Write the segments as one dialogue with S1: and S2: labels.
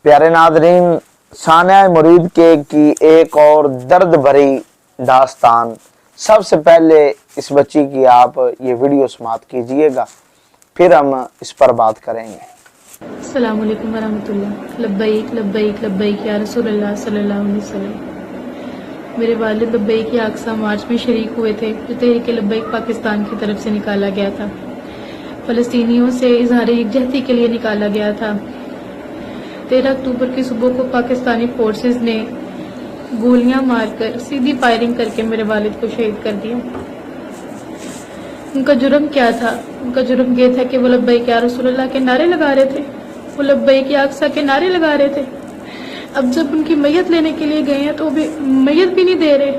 S1: प्यारे नादरीन, सानिया मुरीद के की एक और दर्द भरी दास्तान। सबसे पहले इस बच्ची की आप ये वीडियो समाप्त कीजिएगा, फिर हम इस पर बात करेंगे।
S2: अस्सलाम वालेकुम वरहमतुल्लाह। लब्बैक लब्बैक लब्बैक या रसूलल्लाह सल्लल्लाहु अलैहि वसल्लम। मेरे वालिद लब्बैक या अक्सा मार्च में शरीक हुए थे जो तहरीक लब्बैक पाकिस्तान की तरफ से निकाला गया था। फ़लस्तीनियों से इजहार यकजहती के लिए निकाला गया था। 13 अक्टूबर की सुबह को पाकिस्तानी फोर्सेस ने गोलियां मारकर सीधी फायरिंग करके मेरे वालिद को शहीद कर दिया। उनका जुर्म क्या था? उनका जुर्म ये था कि वो लब्बैक या रसूलल्लाह के नारे लगा रहे थे, वो लब्बैक या अक्सा के नारे लगा रहे थे। अब जब उनकी मैयत लेने के लिए गए हैं तो भी मैयत भी नहीं दे रहे,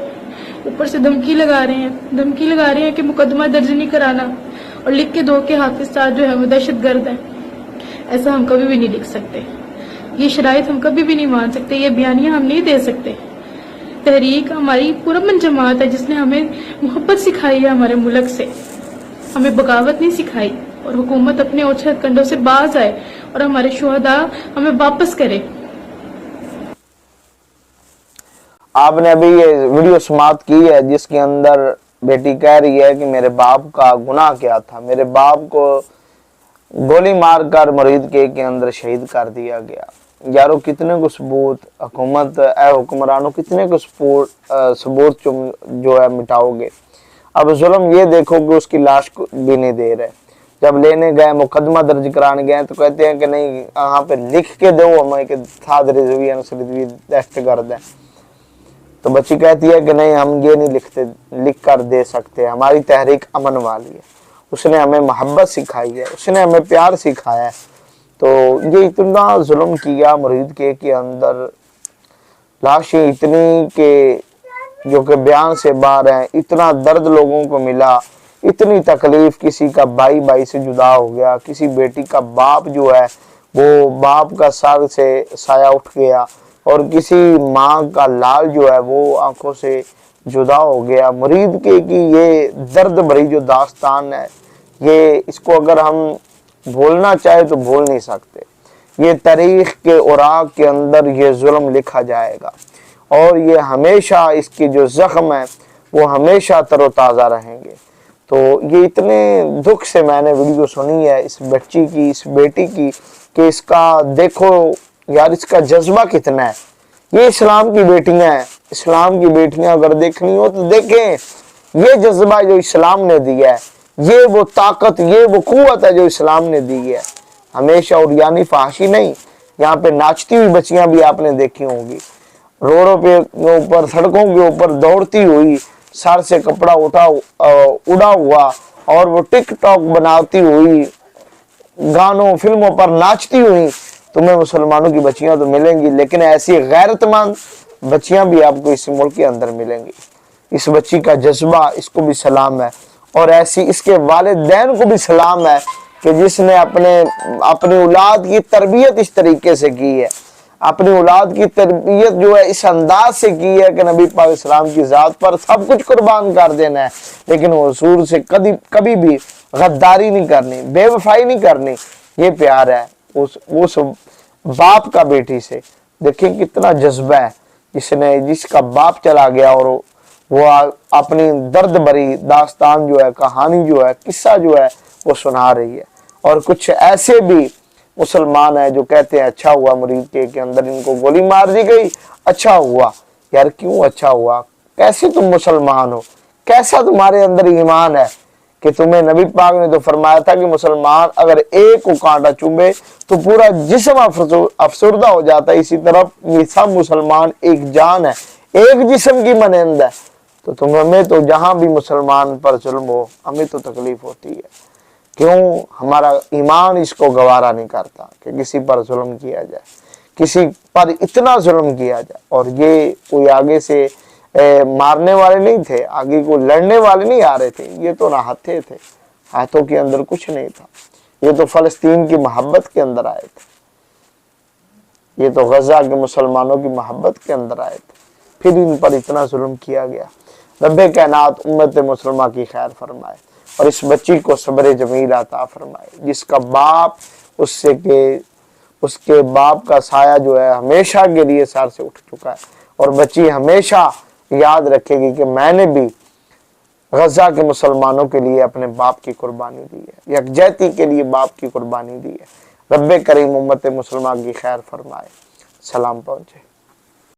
S2: ऊपर से धमकी लगा रहे हैं कि मुकदमा दर्ज नहीं कराना और लिख के दो के हाफिज साहब जो है वो दहशतगर्द है। ऐसा हम कभी भी नहीं लिख सकते, ये शराइत हम कभी भी नहीं मान सकते, ये बयानियां हम नहीं दे सकते। तहरीक हमारी पुरअमन जमात है जिसने हमें मोहब्बत सिखाई है हमारे मुल्क से, हमें बगावत नहीं सिखाई। और हुकूमत अपने ओछे कंडों से बाज आए और हमारे शुहदा हमें वापस करे।
S1: आपने अभी ये वीडियो समाप्त की है जिसके अंदर बेटी कह रही है कि मेरे बाप का गुनाह क्या था, मेरे बाप को गोली मारकर मुरीद के अंदर शहीद कर दिया गया। यारो कितने को सबूत हुकूमत हुक्मरानों, कितने को सबूत जो है मिटाओगे। अब जुल्म ये देखो कि उसकी लाश को भी नहीं दे रहे। जब लेने गए, मुकदमा दर्ज कराने गए तो कहते हैं कि नहीं, यहाँ पे लिख के दो हमें कि दहशतगर्द है। तो बच्ची कहती है कि नहीं, हम ये नहीं लिख कर दे सकते, हमारी तहरीक अमन वाली है, उसने हमें मोहब्बत सिखाई है, उसने हमें प्यार सिखाया है। तो ये इतना जुल्म किया मुरीद के अंदर, लाशें इतनी के जो कि बयान से बाहर हैं, इतना दर्द लोगों को मिला, इतनी तकलीफ। किसी का भाई से जुदा हो गया, किसी बेटी का बाप जो है वो बाप का सर से साया उठ गया, और किसी माँ का लाल जो है वो आंखों से जुदा हो गया। मुरीद के की ये दर्द भरी जो दास्तान है, ये इसको अगर हम भूलना चाहे तो भूल नहीं सकते। ये तारीख के औराक के अंदर ये जुल्म लिखा जाएगा और ये हमेशा, इसके जो जख्म है वो हमेशा तरोताज़ा रहेंगे। तो ये इतने दुख से मैंने वीडियो सुनी है इस बच्ची की, इस बेटी की, कि इसका देखो यार, इसका जज्बा कितना है। ये इस्लाम की बेटियां हैं, इस्लाम की बेटियां अगर देखनी हो तो देखें। ये जज्बा जो इस्लाम ने दिया है, ये वो ताकत, ये वो कुव्वत है जो इस्लाम ने दी है हमेशा। और यानी फाहशी नहीं, यहाँ पे नाचती हुई बच्चियां भी आपने देखी होंगी, रोडों पे ऊपर, सड़कों के ऊपर दौड़ती हुई, सर से कपड़ा उड़ा हुआ, और वो टिकटॉक बनाती हुई, गानों फिल्मों पर नाचती हुई तुम्हें मुसलमानों की बच्चियां तो मिलेंगी, लेकिन ऐसी गैरतमंद बच्चियां भी आपको इस मुल्क के अंदर मिलेंगी। इस बच्ची का जज्बा, इसको भी सलाम है, और ऐसी इसके वालिदैन को भी सलाम है कि जिसने अपनी औलाद की तरबियत इस तरीके से की है, अपनी औलाद की तरबियत जो है इस अंदाज से की है कि नबी पाक इस्लाम की ज़ात पर सब कुछ कुर्बान कर देना है, लेकिन हुजूर से कभी भी गद्दारी नहीं करनी, बेवफाई नहीं करनी। ये प्यार है उस बाप का बेटी से। देखिए कितना जज्बा है, जिसका बाप चला गया और वो अपनी दर्द भरी दास्तान जो है, कहानी जो है, किस्सा जो है वो सुना रही है। और कुछ ऐसे भी मुसलमान है जो कहते हैं अच्छा हुआ मुरीद के अंदर इनको गोली मार दी गई, अच्छा हुआ। यार क्यों अच्छा हुआ? कैसे तुम मुसलमान हो? कैसा तुम्हारे अंदर ईमान है कि तुम्हें नबी पाक ने तो फरमाया था कि मुसलमान अगर एक को कांटा चुभे तो पूरा जिस्म अफसुर्दा हो जाता है। इसी तरह ये सब मुसलमान एक जान है, एक जिस्म की मानंद है। तो हमें तो जहां भी मुसलमान पर जुल्म हो, हमें तो तकलीफ होती है। क्यों? हमारा ईमान इसको गवारा नहीं करता कि किसी पर जुल्म किया जाए, किसी पर इतना जुल्म किया जाए। और ये कोई आगे से मारने वाले नहीं थे, आगे को लड़ने वाले नहीं आ रहे थे, ये तो नहाते थे, हाथों के अंदर कुछ नहीं था। ये तो फलस्तीन की मोहब्बत के अंदर आए थे, ये तो गजा के मुसलमानों की मोहब्बत के अंदर आए थे, फिर इन पर इतना जुल्म किया गया। रब्बे कायनात उम्मत मुसलमा की खैर फरमाए और इस बच्ची को सब्र जमील अता फरमाए, जिसका बाप उससे के उसके बाप का साया जो है हमेशा के लिए सर से उठ चुका है, और बच्ची हमेशा याद रखेगी कि मैंने भी गजा के मुसलमानों के लिए अपने बाप की कुर्बानी दी है, यकजहती के लिए बाप की कुर्बानी दी है। रब्बे करीम उम्मत मुसलमान की खैर फरमाए। सलाम पहुंचे।